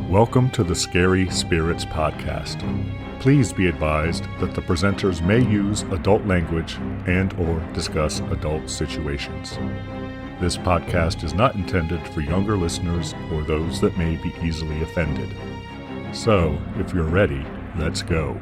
Welcome to the Scary Spirits podcast. Please be advised that the presenters may use adult language and/or discuss adult situations. This podcast is not intended for younger listeners or those that may be easily offended. So, if you're ready, let's go.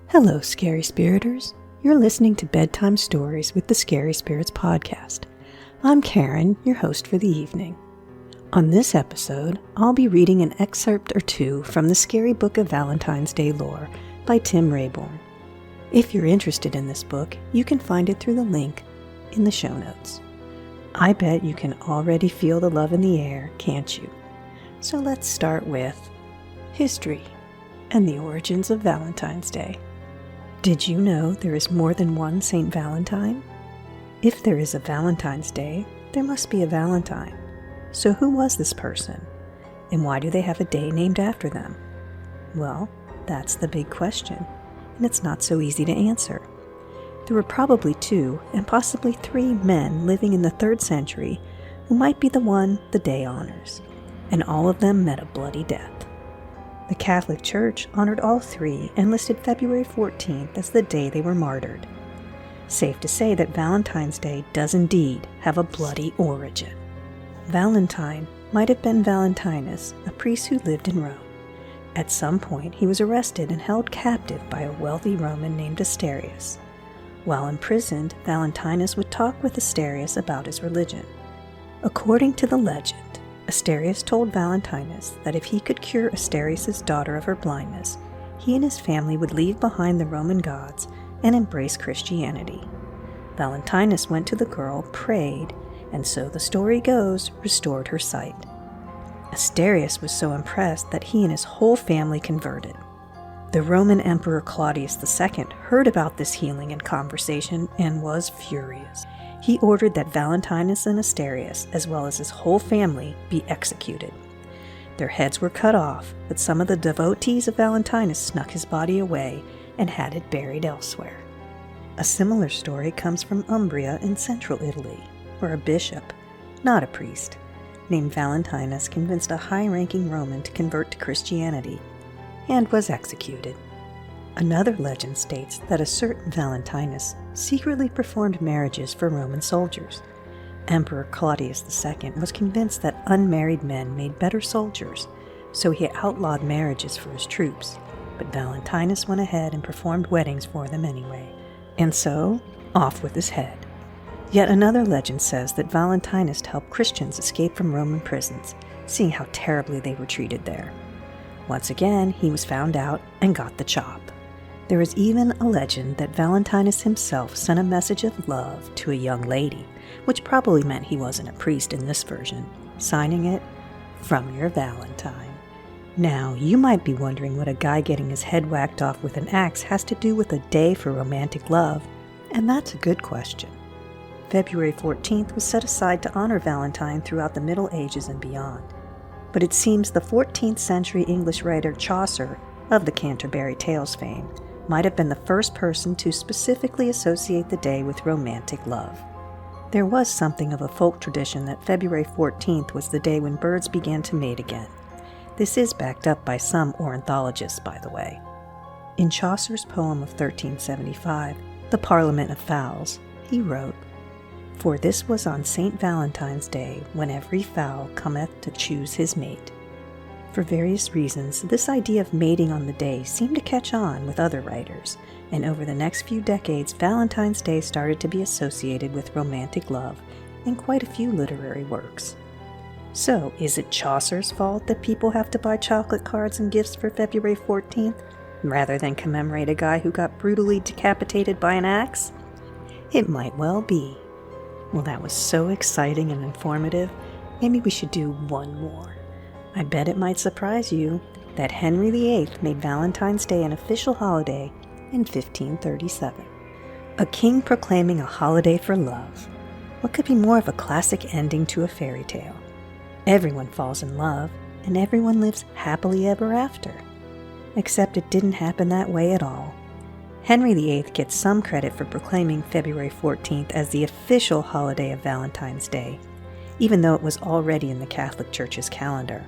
Hello, Scary Spiriters. You're listening to Bedtime Stories with the Scary Spirits podcast. I'm Karen, your host for the evening. On this episode, I'll be reading an excerpt or two from the Scary Book of Valentine's Day Lore by Tim Rayborn. If you're interested in this book, you can find it through the link in the show notes. I bet you can already feel the love in the air, can't you? So let's start with history and the origins of Valentine's Day. Did you know there is more than one Saint Valentine? If there is a Valentine's Day, there must be a Valentine. So who was this person? And why do they have a day named after them? Well, that's the big question, and it's not so easy to answer. There were probably 2 and possibly 3 men living in the 3rd century who might be the one the day honors, and all of them met a bloody death. The Catholic Church honored all 3 and listed February 14th as the day they were martyred. Safe to say that Valentine's Day does indeed have a bloody origin. Valentine might have been Valentinus, a priest who lived in Rome. At some point, he was arrested and held captive by a wealthy Roman named Asterius. While imprisoned, Valentinus would talk with Asterius about his religion. According to the legend, Asterius told Valentinus that if he could cure Asterius' daughter of her blindness, he and his family would leave behind the Roman gods and embrace Christianity. Valentinus went to the girl, prayed, and so the story goes, restored her sight. Asterius was so impressed that he and his whole family converted. The Roman Emperor Claudius II heard about this healing and conversation and was furious. He ordered that Valentinus and Asterius, as well as his whole family, be executed. Their heads were cut off, but some of the devotees of Valentinus snuck his body away and had it buried elsewhere. A similar story comes from Umbria in central Italy, where a bishop, not a priest, named Valentinus convinced a high-ranking Roman to convert to Christianity and was executed. Another legend states that a certain Valentinus secretly performed marriages for Roman soldiers. Emperor Claudius II was convinced that unmarried men made better soldiers, so he outlawed marriages for his troops, but Valentinus went ahead and performed weddings for them anyway, and so, off with his head. Yet another legend says that Valentinus helped Christians escape from Roman prisons, seeing how terribly they were treated there. Once again, he was found out and got the chop. There is even a legend that Valentinus himself sent a message of love to a young lady, which probably meant he wasn't a priest in this version, signing it, "From your Valentine." Now, you might be wondering what a guy getting his head whacked off with an axe has to do with a day for romantic love, and that's a good question. February 14th was set aside to honor Valentine throughout the Middle Ages and beyond. But it seems the 14th century English writer Chaucer, of the Canterbury Tales fame, might have been the first person to specifically associate the day with romantic love. There was something of a folk tradition that February 14th was the day when birds began to mate again. This is backed up by some ornithologists, by the way. In Chaucer's poem of 1375, The Parliament of Fowls, he wrote, "For this was on St. Valentine's Day, when every fowl cometh to choose his mate." For various reasons, this idea of mating on the day seemed to catch on with other writers, and over the next few decades, Valentine's Day started to be associated with romantic love in quite a few literary works. So, is it Chaucer's fault that people have to buy chocolate cards and gifts for February 14th, rather than commemorate a guy who got brutally decapitated by an axe? It might well be. Well, that was so exciting and informative. Maybe we should do one more. I bet it might surprise you that Henry VIII made Valentine's Day an official holiday in 1537. A king proclaiming a holiday for love. What could be more of a classic ending to a fairy tale? Everyone falls in love, and everyone lives happily ever after. Except it didn't happen that way at all. Henry VIII gets some credit for proclaiming February 14th as the official holiday of Valentine's Day, even though it was already in the Catholic Church's calendar.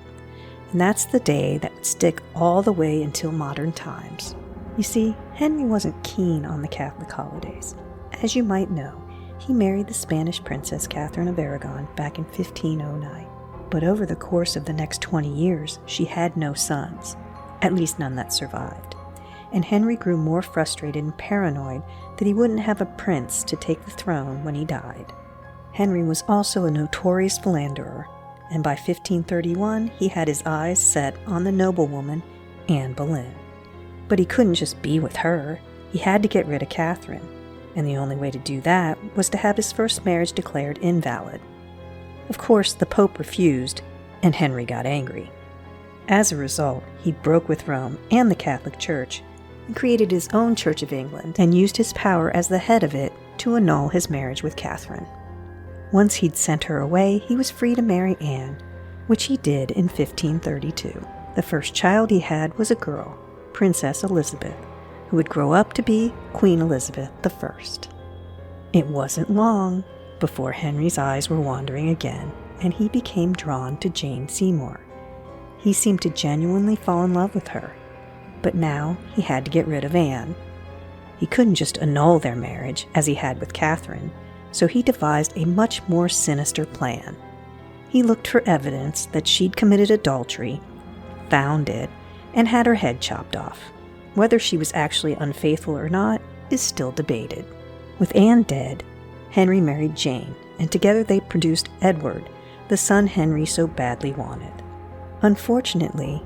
And that's the day that would stick all the way until modern times. You see, Henry wasn't keen on the Catholic holidays. As you might know, he married the Spanish princess Catherine of Aragon back in 1509. But over the course of the next 20 years, she had no sons, at least none that survived. And Henry grew more frustrated and paranoid that he wouldn't have a prince to take the throne when he died. Henry was also a notorious philanderer, and by 1531 he had his eyes set on the noblewoman Anne Boleyn. But he couldn't just be with her. He had to get rid of Catherine, and the only way to do that was to have his first marriage declared invalid. Of course, the Pope refused, and Henry got angry. As a result, he broke with Rome and the Catholic Church and created his own Church of England and used his power as the head of it to annul his marriage with Catherine. Once he'd sent her away, he was free to marry Anne, which he did in 1532. The first child he had was a girl, Princess Elizabeth, who would grow up to be Queen Elizabeth I. It wasn't long before Henry's eyes were wandering again, and he became drawn to Jane Seymour. He seemed to genuinely fall in love with her, but now he had to get rid of Anne. He couldn't just annul their marriage, as he had with Catherine, so he devised a much more sinister plan. He looked for evidence that she'd committed adultery, found it, and had her head chopped off. Whether she was actually unfaithful or not is still debated. With Anne dead, Henry married Jane, and together they produced Edward, the son Henry so badly wanted. Unfortunately,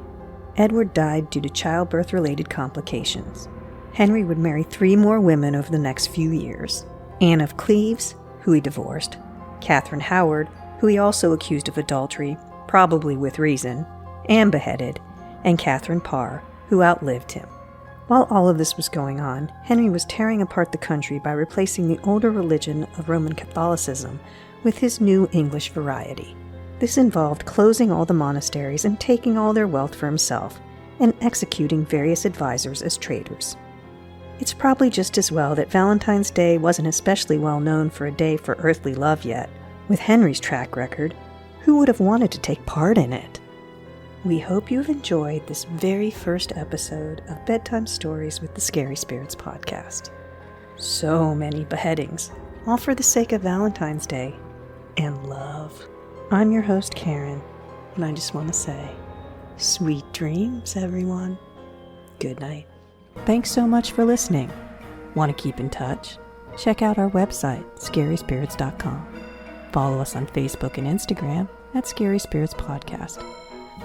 Edward died due to childbirth-related complications. Henry would marry 3 more women over the next few years: Anne of Cleves, who he divorced, Catherine Howard, who he also accused of adultery, probably with reason, and beheaded, and Catherine Parr, who outlived him. While all of this was going on, Henry was tearing apart the country by replacing the older religion of Roman Catholicism with his new English variety. This involved closing all the monasteries and taking all their wealth for himself, and executing various advisors as traitors. It's probably just as well that Valentine's Day wasn't especially well known for a day for earthly love yet. With Henry's track record, who would have wanted to take part in it? We hope you've enjoyed this very first episode of Bedtime Stories with the Scary Spirits podcast. So many beheadings, all for the sake of Valentine's Day and love. I'm your host, Karen, and I just want to say, sweet dreams, everyone. Good night. Thanks so much for listening. Want to keep in touch? Check out our website, scaryspirits.com. Follow us on Facebook and Instagram at Scary Spirits Podcast.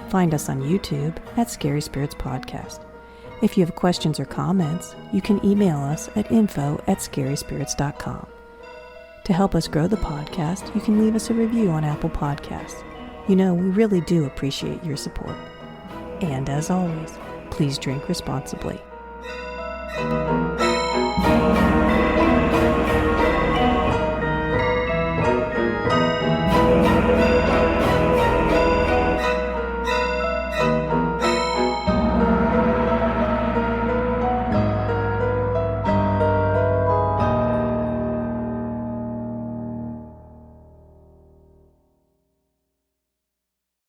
Find us on YouTube at Scary Spirits Podcast. If you have questions or comments, you can email us at info@scaryspirits.com. To help us grow the podcast, you can leave us a review on Apple Podcasts. We really do appreciate your support. And as always, please drink responsibly.